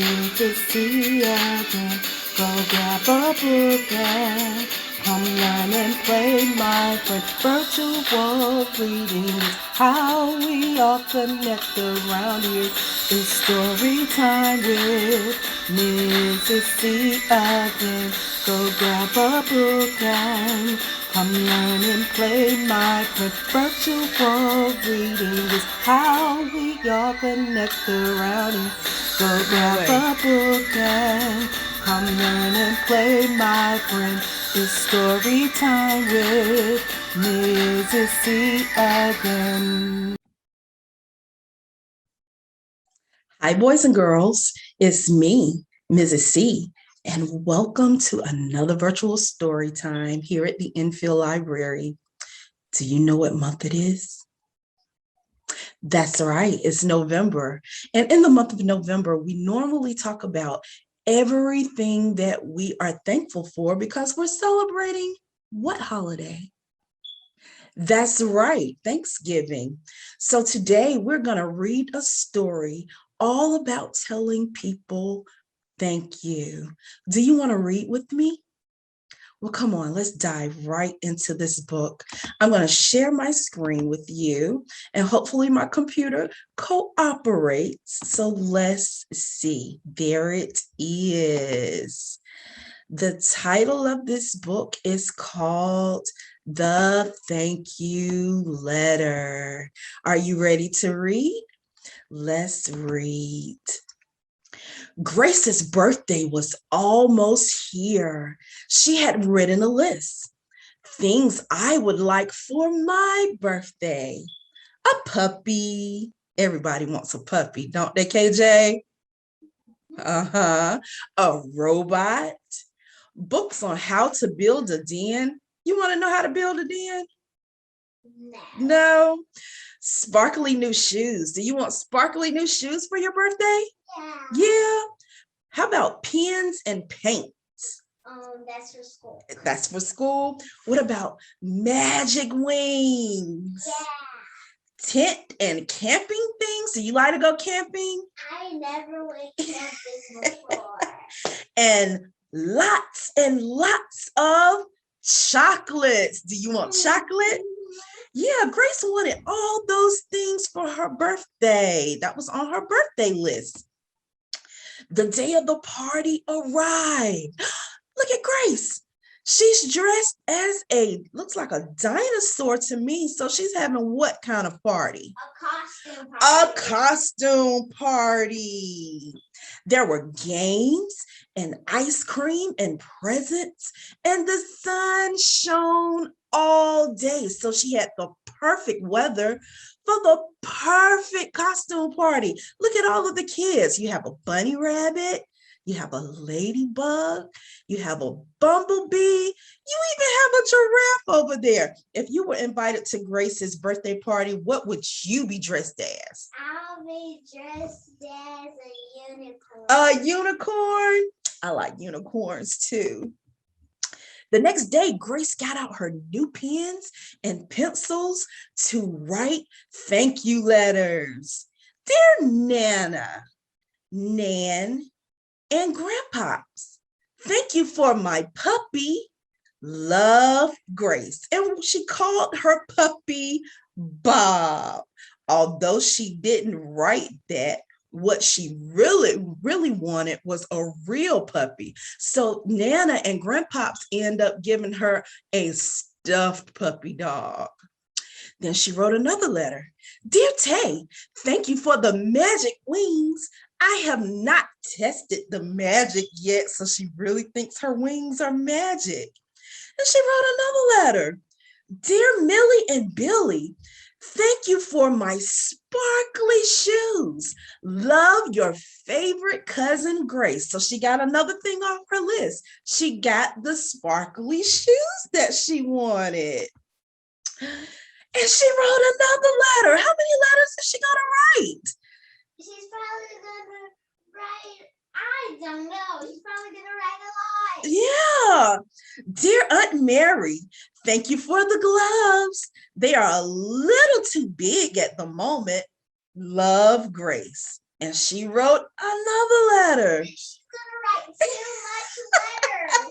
to see again. Go grab a book and come learn and play, my friend. Virtual reading is how we all connect around here. It's story time with Mrs. C again. Go grab a book and come learn and play, my friend. Virtual reading is how we all connect around here. Go grab a book and come learn and play, my friend. It's story time with Mrs. C again. Hi, boys and girls. It's me, Mrs. C, and welcome to another virtual story time here at the Enfield Library. Do you know what month it is? That's right, it's November. And in the month of November, we normally talk about everything that we are thankful for because we're celebrating what holiday? That's right, Thanksgiving. So today we're going to read a story all about telling people thank you. Do you want to read with me? Well, come on, let's dive right into this book. I'm going to share my screen with you, and hopefully my computer cooperates. So let's see. There it is. The title of this book is called The Thank You Letter. Are you ready to read? Let's read. Grace's birthday was almost here. She had written a list. Things I would like for my birthday. A puppy. Everybody wants a puppy, don't they, KJ? Uh-huh. A robot. Books on how to build a den. You want to know how to build a den? No. Sparkly new shoes. Do you want sparkly new shoes for your birthday? Yeah. How about pens and paints? That's for school. That's for school. What about magic wings? Yeah. Tent and camping things? Do you like to go camping? I never went camping before. And lots of chocolates. Do you want chocolate? Yeah, Grace wanted all those things for her birthday. That was on her birthday list. The day of the party arrived. Look at Grace. She's dressed as looks like a dinosaur to me. So she's having what kind of party? A costume party. A costume party. There were games and ice cream and presents, and the sun shone all day. So she had the perfect weather for the perfect costume party. Look at all of the kids. You have a bunny rabbit, you have a ladybug, you have a bumblebee, you even have a giraffe over there. If you were invited to Grace's birthday party, what would you be dressed as? I'll be dressed as a unicorn. A unicorn? I like unicorns too. The next day, Grace got out her new pens and pencils to write thank you letters. Dear Nana, Nan, and Grandpops, thank you for my puppy. Love, Grace. And she called her puppy Bob. Although she didn't write that, what she really wanted was a real puppy. So Nana and Grandpops end up giving her a stuffed puppy dog. Then she wrote another letter. Dear Tay, thank you for the magic wings. I have not tested the magic yet, so she really thinks her wings are magic. And she wrote another letter. Dear Millie and Billy, thank you for my sparkly shoes. Love, your favorite cousin Grace. So she got another thing off her list. She got the sparkly shoes that she wanted. And she wrote another letter. How many letters is she going to write? She's probably going to write, I don't know. She's probably going to write a lot. Yeah. Dear Aunt Mary, thank you for the gloves. They are a little too big at the moment. Love, Grace. And she wrote another letter. She's gonna write too much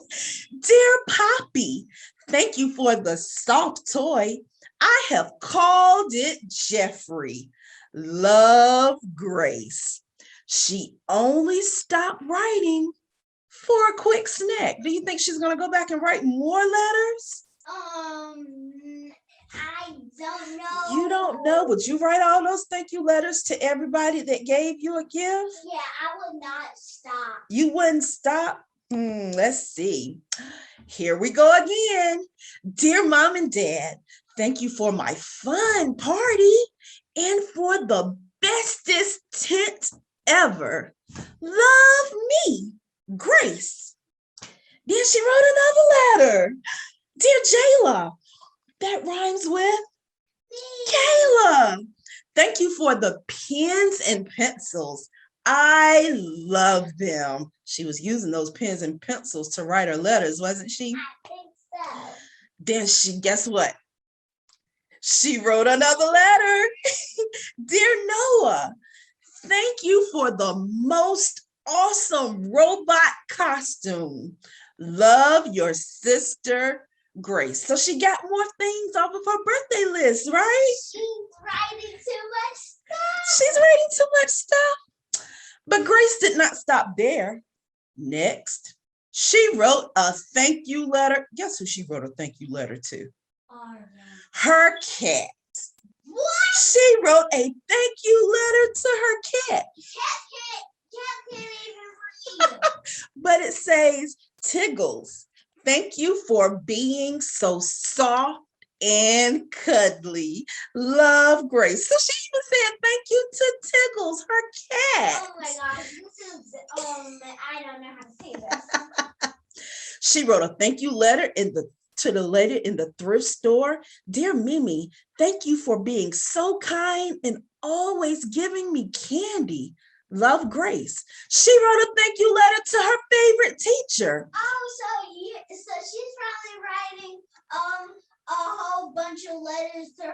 letters. Dear Poppy, thank you for the soft toy. I have called it Jeffrey. Love, Grace. She only stopped writing for a quick snack. Do you think she's going to go back and write more letters? I don't know. You don't know. Would you write all those thank you letters to everybody that gave you a gift? Yeah, I would not stop. You wouldn't stop? Let's see. Here we go again. Dear Mom and Dad, thank you for my fun party and for the bestest tent ever. Love me, Grace. Then she wrote another letter. Dear Jayla, that rhymes with Kayla. Thank you for the pens and pencils. I love them. She was using those pens and pencils to write her letters, wasn't she? I think so. Then guess what? She wrote another letter. Dear Noah, thank you for the most awesome robot costume. Love, your sister, Grace. So she got more things off of her birthday list, right? She's writing too much stuff. She's writing too much stuff. But Grace did not stop there. Next, she wrote a thank you letter. Guess who she wrote a thank you letter to? Her cat. What? She wrote a thank you letter to her cat. Cat can't even read. But it says, Tiggles, thank you for being so soft and cuddly. Love, Grace. So she even said thank you to Tiggles, her cat. Oh my gosh, this is I don't know how to say this. She wrote a thank you letter to the lady in the thrift store. Dear Mimi, thank you for being so kind and always giving me candy. Love, Grace. She wrote a thank you letter to her favorite teacher. Oh, so she's probably writing a whole bunch of letters to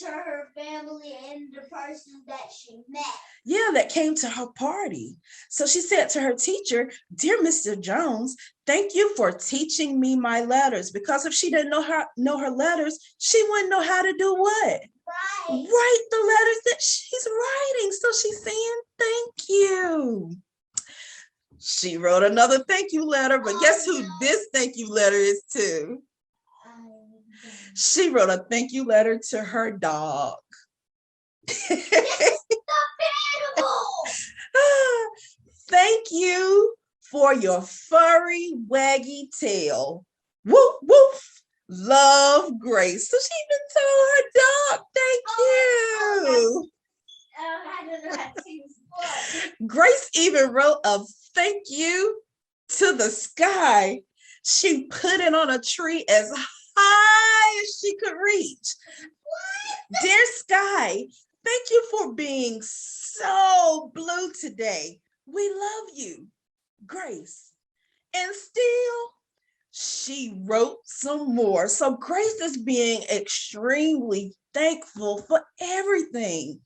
her family and the person that she met. Yeah, that came to her party. So she said to her teacher, Dear Mr. Jones, thank you for teaching me my letters, because if she didn't know her letters, she wouldn't know how to do what? Right. Write the letters that she's writing. So she's saying thank you. She wrote another thank you letter, but guess who this thank you letter is to? She wrote a thank you letter to her dog. Thank you for your furry waggy tail. Woof, woof. Love, Grace. So she even told her dog, thank you. I don't know how to say this word. Grace even wrote a thank you to the sky. She put it on a tree as high as she could reach. What? Dear sky, thank you for being so blue today. We love you, Grace. And still, she wrote some more. So Grace is being extremely thankful for everything.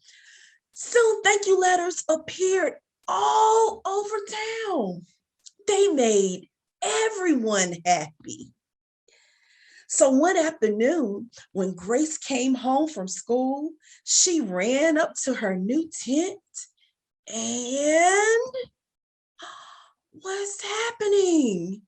Soon thank you letters appeared all over town. They made everyone happy. So one afternoon, when Grace came home from school, she ran up to her new tent and what's happening?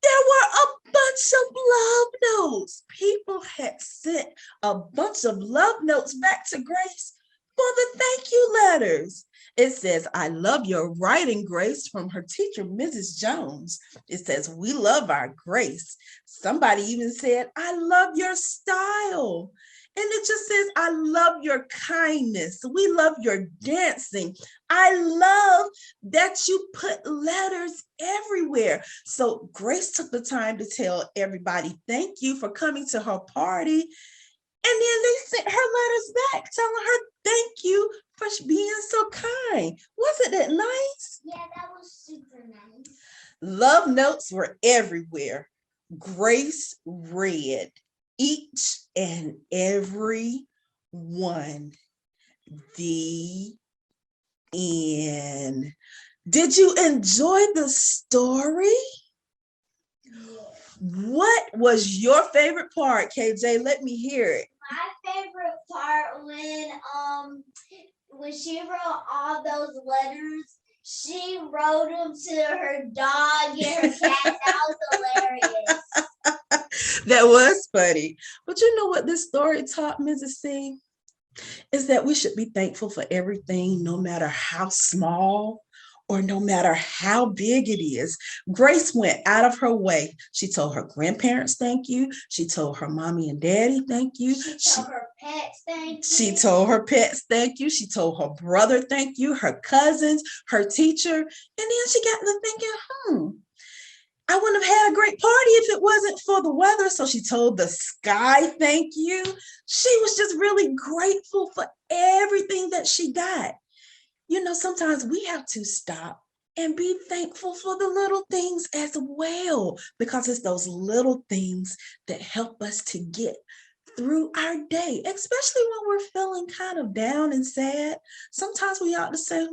There were a bunch of love notes. People had sent a bunch of love notes back to Grace for the thank you letters. It says, I love your writing, Grace, from her teacher, Mrs. Jones. It says, we love our Grace. Somebody even said, I love your style. And it just says, I love your kindness. We love your dancing. I love that you put letters everywhere. So Grace took the time to tell everybody, thank you for coming to her party. And then they sent her letters back telling her, thank you for being so kind. Wasn't that nice? Yeah, that was super nice. Love notes were everywhere. Grace read each and every 1. The end. Did you enjoy the story? What was your favorite part, KJ? Let me hear it. My favorite part when she wrote all those letters, she wrote them to her dog and her cat. That was hilarious. That was funny. But you know what this story taught Mrs. C? Is that we should be thankful for everything, no matter how small or no matter how big it is. Grace went out of her way. She told her grandparents thank you. She told her mommy and daddy thank you. She told her pets thank you. She told her pets thank you. She told her brother thank you, her cousins, her teacher. And then she got to thinking, I wouldn't have had a great party if it wasn't for the weather. So she told the sky thank you. She was just really grateful for everything that she got. You know, sometimes we have to stop and be thankful for the little things as well, because it's those little things that help us to get through our day, especially when we're feeling kind of down and sad. Sometimes we ought to say,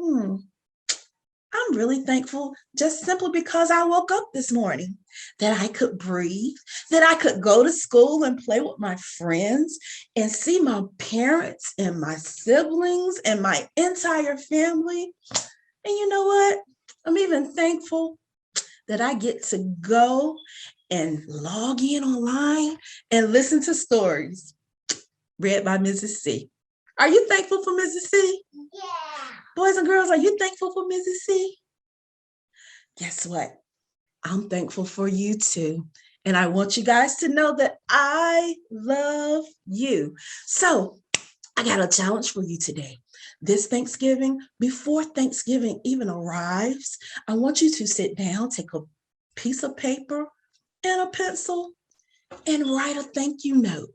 I'm really thankful just simply because I woke up this morning, that I could breathe, that I could go to school and play with my friends and see my parents and my siblings and my entire family. And you know what? I'm even thankful that I get to go and log in online and listen to stories read by Mrs. C. Are you thankful for Mrs. C? Yeah. Boys and girls, are you thankful for Mrs. C? Guess what? I'm thankful for you too. And I want you guys to know that I love you. So I got a challenge for you today. This Thanksgiving, before Thanksgiving even arrives, I want you to sit down, take a piece of paper and a pencil and write a thank you note.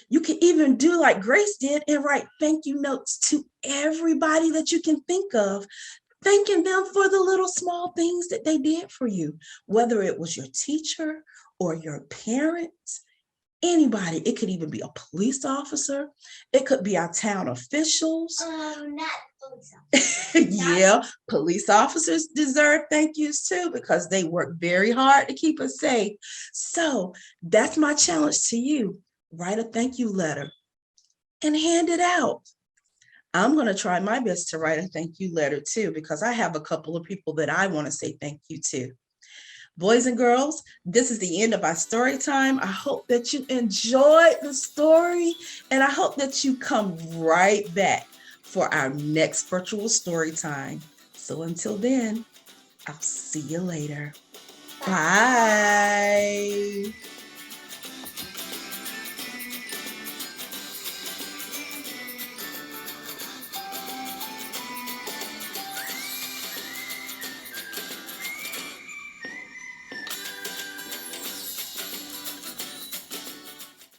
You can even do like Grace did and write thank you notes to everybody that you can think of, thanking them for the little small things that they did for you, whether it was your teacher or your parents, anybody. It could even be a police officer. It could be our town officials. Not police officers. Yeah, police officers deserve thank yous too, because they work very hard to keep us safe. So that's my challenge to you. Write a thank you letter and hand it out. I'm going to try my best to write a thank you letter too, because I have a couple of people that I want to say thank you to. Boys and girls, this is the end of our story time. I hope that you enjoyed the story, and I hope that you come right back for our next virtual story time. So until then, I'll see you later. Bye.